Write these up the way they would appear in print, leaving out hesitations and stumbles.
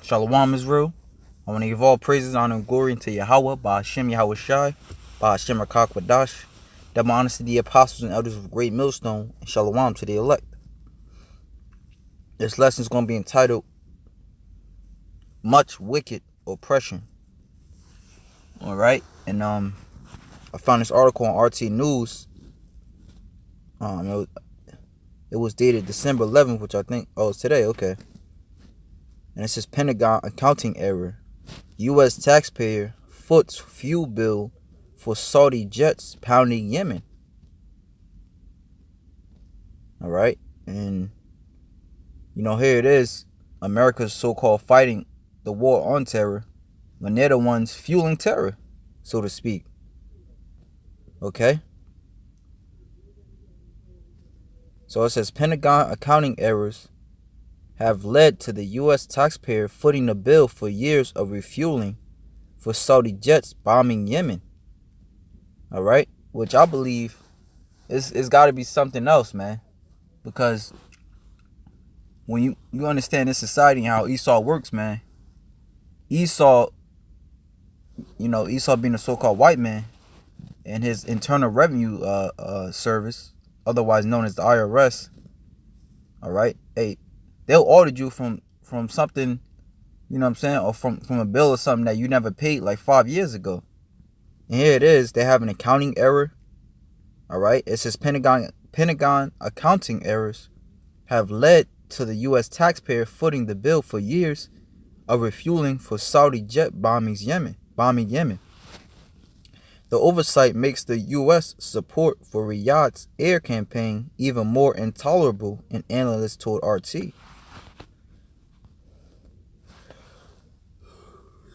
Shalom Israel. I want to give all praises, honor, and glory unto Yahweh, by Hashem Yahweh Shai, by Hashem Rakak Wadash. Double honors to the apostles and elders of Great Millstone, and Shalom to the elect. This lesson is going to be entitled Much Wicked Oppression. Alright, and I found this article on RT News. It was dated December 11th, which I think, it's today, okay. And it says Pentagon accounting error. U.S. taxpayer foots fuel bill for Saudi jets pounding Yemen. Alright, and here it is. America's so-called fighting the war on terror when they're the ones fueling terror, so to speak. Okay? So it says Pentagon accounting errors have led to the U.S. taxpayer footing the bill for years of refueling for Saudi jets bombing Yemen. Alright? Which I believe it's got to be something else, man. Because when you understand this society and how Esau works, man. Esau being a so-called white man and his Internal Revenue Service, otherwise known as the IRS, alright? Hey, they'll audit you from something, or from a bill or something that you never paid like 5 years ago. And here it is, they have an accounting error. Alright, it says Pentagon accounting errors have led to the U.S. taxpayer footing the bill for years of refueling for Saudi jet bombing Yemen. The oversight makes the U.S. support for Riyadh's air campaign even more intolerable, an analyst told RT.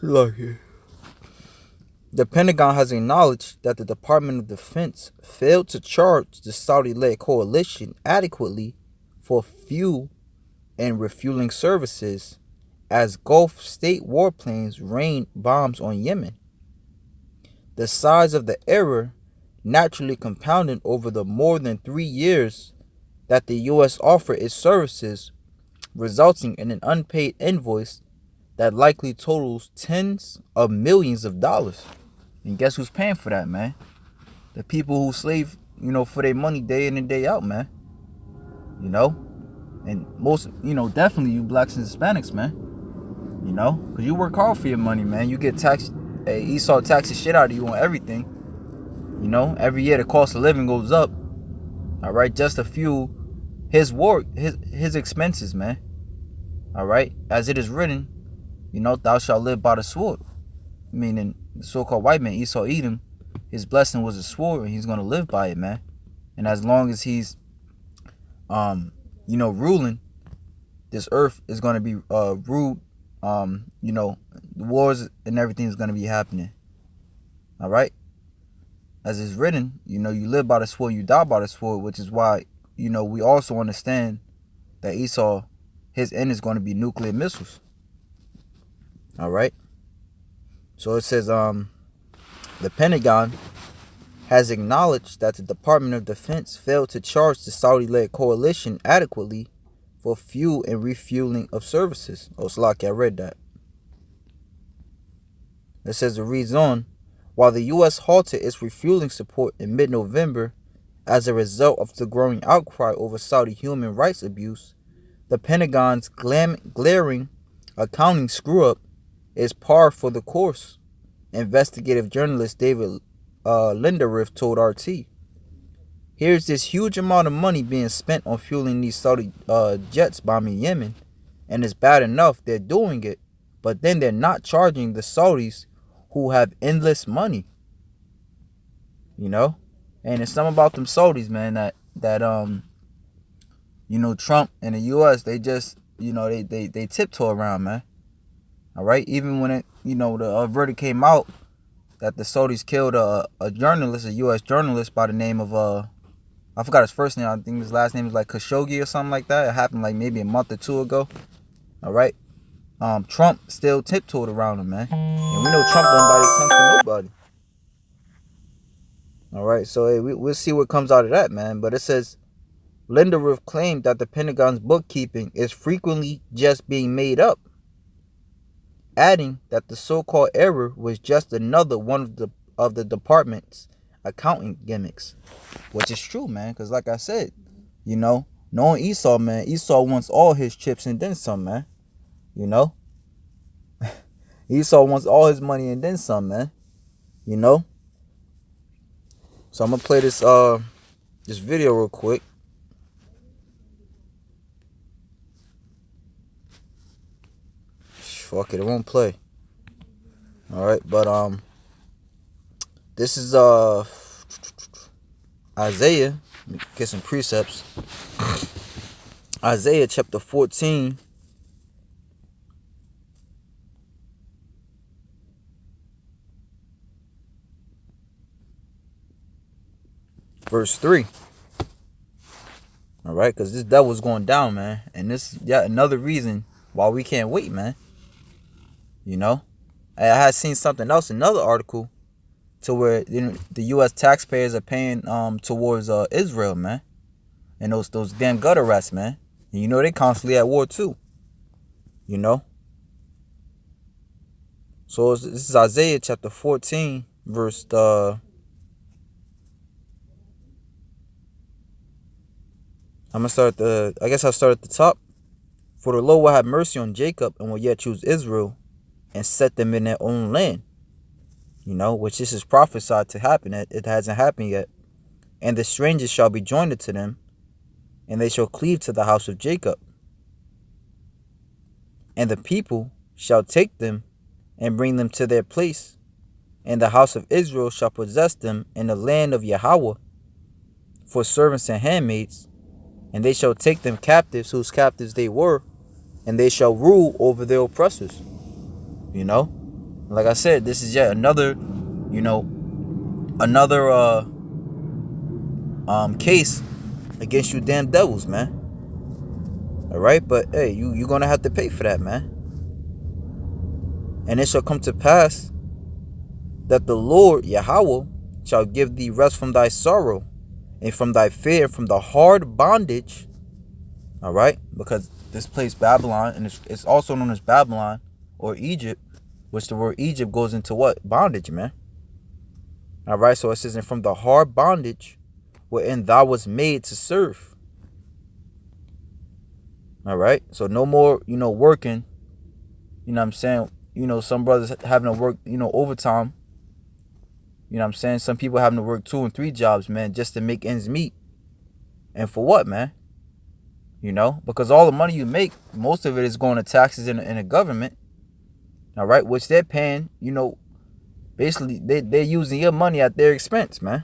The Pentagon has acknowledged that the Department of Defense failed to charge the Saudi-led coalition adequately for fuel and refueling services as Gulf state warplanes rained bombs on Yemen. The size of the error naturally compounded over the more than 3 years that the U.S. offered its services, resulting in an unpaid invoice that likely totals tens of millions of dollars. And guess who's paying for that, man? The people who slave, for their money day in and day out, man. And most, definitely you blacks and Hispanics, man. Because you work hard for your money, man. You get taxed. Esau taxes shit out of you on everything. Every year the cost of living goes up. Alright, just to fuel his war, his expenses, man. Alright, as it is written, thou shalt live by the sword. Meaning the so-called white man, Esau Edom, his blessing was a sword and he's going to live by it, man. And as long as he's, ruling, this earth is going to be ruled. The wars and everything is going to be happening. All right. As it's written, you live by the sword, you die by the sword, which is why, we also understand that Esau, his end is going to be nuclear missiles. All right. So it says, the Pentagon has acknowledged that the Department of Defense failed to charge the Saudi-led coalition adequately for fuel and refueling of services. Slaki, I read that. It says it reads on, while the U.S. halted its refueling support in mid-November as a result of the growing outcry over Saudi human rights abuse, the Pentagon's glaring accounting screw-up is par for the course, investigative journalist David Linderith told RT. Here's this huge amount of money being spent on fueling these Saudi jets bombing Yemen, and it's bad enough they're doing it, but then they're not charging the Saudis who have endless money. And it's something about them Saudis, man, that Trump and the U.S., they just, they tiptoe around, man. All right, even when it, the verdict came out that the Saudis killed a journalist, a U.S. journalist by the name of I forgot his first name. I think his last name is like Khashoggi or something like that. It happened like maybe a month or two ago. All right. Trump still tiptoed around him, man. And we know Trump don't bite his tongue for nobody. All right. So hey, we'll see what comes out of that, man. But it says Linderith claimed that the Pentagon's bookkeeping is frequently just being made up. adding that the so-called error was just another one of the department's accounting gimmicks, which is true, man. Because like I said, you know, knowing Esau, man, Esau wants all his chips and then some, man. You know, Esau wants all his money and then some, man. You know. So I'm gonna play this video real quick. Fuck it, it won't play. All right, but this is Isaiah. Let me get some precepts. Isaiah chapter 14. Verse 3. All right, because this devil's going down, man. And this is yet another reason why we can't wait, man. You know? I had seen something else, another article, to where the U.S. taxpayers are paying towards Israel, man. And those damn gutter rats, man. And you know they constantly at war too. You know? So this is Isaiah chapter 14, verse I'm gonna start I guess I'll start at the top. For the Lord will have mercy on Jacob and will yet choose Israel and set them in their own land. You know, which this is prophesied to happen. It hasn't happened yet. And the strangers shall be joined to them, and they shall cleave to the house of Jacob. And the people shall take them and bring them to their place. And the house of Israel shall possess them in the land of Yahweh for servants and handmaids. And they shall take them captives, whose captives they were, and they shall rule over their oppressors. You know? Like I said, this is yet another, another case against you damn devils, man. Alright, but hey, you're gonna have to pay for that, man. And it shall come to pass that the Lord Yahweh shall give thee rest from thy sorrow, and from thy fear, from the hard bondage. Alright, because this place Babylon, and it's also known as Babylon or Egypt, which the word Egypt goes into what? Bondage, man. Alright, so it says, and from the hard bondage wherein thou was made to serve. Alright, so no more, working. You know what I'm saying? Some brothers having to work, overtime. You know what I'm saying? Some people having to work 2 and 3 jobs, man, just to make ends meet. And for what, man? Because all the money you make, most of it is going to taxes in the government. All right, which they're paying, basically they're using your money at their expense, man.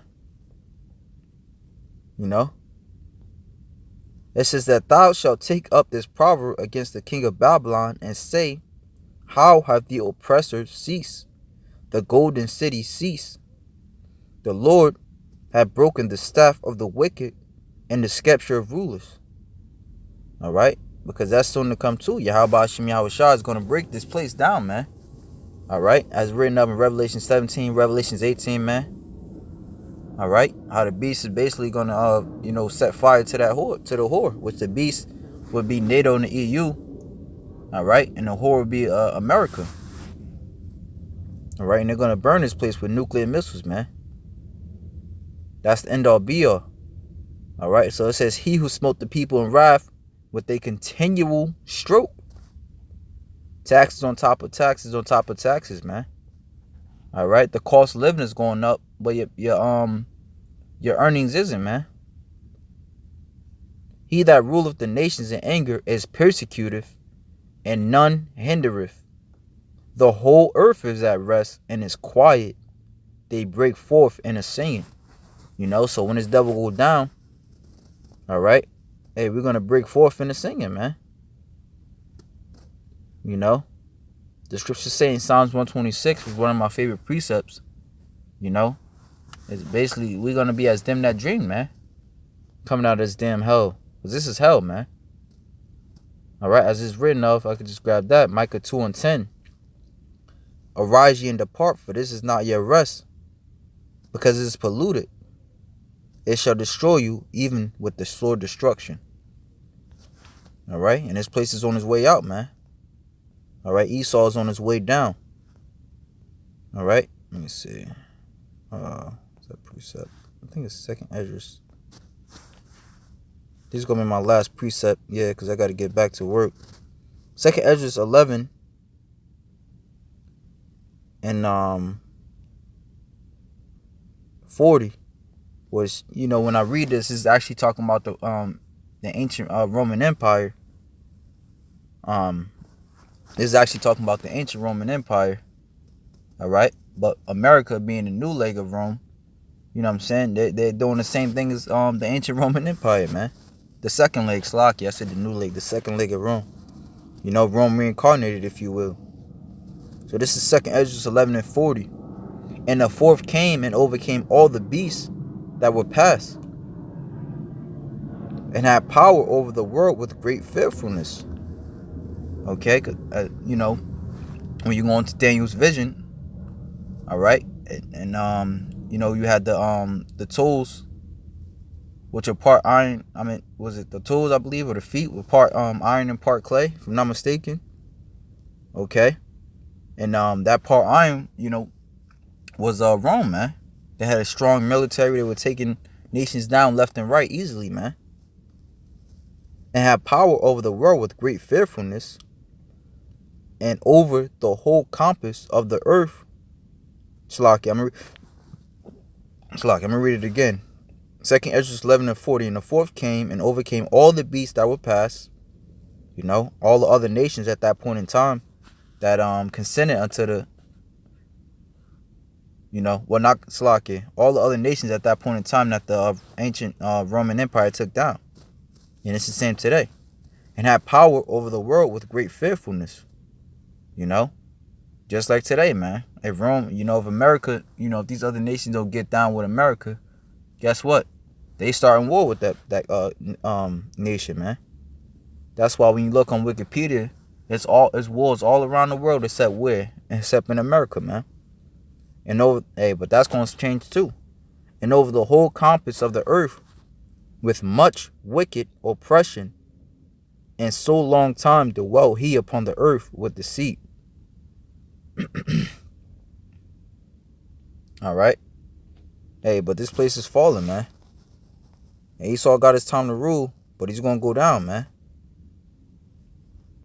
It says that thou shalt take up this proverb against the king of Babylon and say, how have the oppressors ceased? The golden city ceased. The Lord had broken the staff of the wicked and the scepter of rulers. All right, because that's soon to come too. Yahweh Hashem Yahweh Shah is going to break this place down, man. All right, as written up in Revelation 17, Revelations 18, man. All right, how the beast is basically going to, set fire to that whore, to the whore, which the beast would be NATO and the EU. All right, and the whore would be America. All right, and they're going to burn this place with nuclear missiles, man. That's the end all be all. All right, so it says, he who smote the people in wrath with a continual stroke. Taxes on top of taxes on top of taxes, man. All right, the cost of living is going up, but your earnings isn't, man. He that ruleth the nations in anger is persecuteth, and none hindereth. The whole earth is at rest and is quiet. They break forth in a singing. So when this devil go down, all right, hey, we're gonna break forth in a singing, man. The scripture saying Psalms 126 was one of my favorite precepts. It's basically we're gonna be as them that dream, man. Coming out of this damn hell, because this is hell, man. All right, as it's written of, I could just grab that. Micah 2 and 10. Arise ye and depart, for this is not your rest, because it is polluted. It shall destroy you, even with the sword destruction. All right, and this place is on its way out, man. All right, Esau is on his way down. All right, let me see. Is that precept? I think it's second Esdras. This is gonna be my last precept, yeah, because I got to get back to work. Second Esdras 11 and 40 was, when I read this is actually talking about the ancient Roman Empire. This is actually talking about the ancient Roman Empire. All right, but America being the new leg of Rome, you know what I'm saying? They're doing the same thing as the ancient Roman Empire, man. The second leg, Slocky. I said the new leg, the second leg of Rome. Rome reincarnated, if you will. So this is second Esdras 11 and 40. And the fourth came and overcame all the beasts that were past, and had power over the world with great fearfulness. Okay, when you go into Daniel's vision, all right, and you had the tools, which are part iron. I mean, was it the tools, I believe, or the feet were part iron and part clay, if I'm not mistaken. Okay, and that part iron, was Rome, man. They had a strong military. They were taking nations down left and right easily, man. And had power over the world with great fearfulness, and over the whole compass of the earth. Shalaki, I'm gonna read it again. Second Esdras 11 and 40. And the fourth came and overcame all the beasts that were past. All the other nations at that point in time that consented unto the not Shalaki. All the other nations at that point in time that the ancient Roman Empire took down. And it's the same today. And had power over the world with great fearfulness. Just like today, man. If Rome, if America, if these other nations don't get down with America, guess what? They starting war with that nation, man. That's why when you look on Wikipedia, it's wars all around the world except where? Except in America, man. But that's going to change too. And over the whole compass of the earth, with much wicked oppression, and so long time dwelt he upon the earth with deceit. All right. But this place is falling, man. And Esau got his time to rule, but he's gonna go down, man.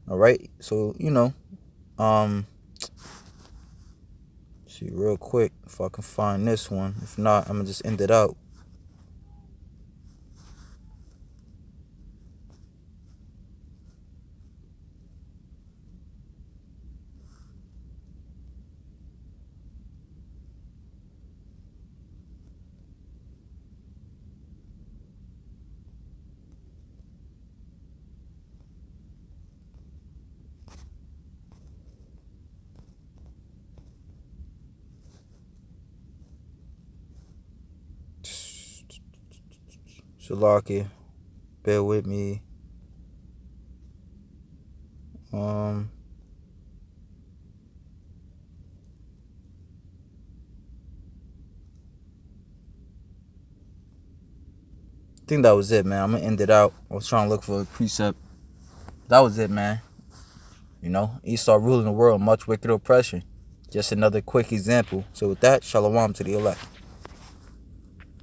All right. So see real quick if I can find this one. If not, I'm gonna just end it out. Shalaki, bear with me. I think that was it, man. I'm gonna end it out. I was trying to look for a precept. That was it, man. Esau ruling the world, much wicked oppression. Just another quick example. So with that, shalom to the elect.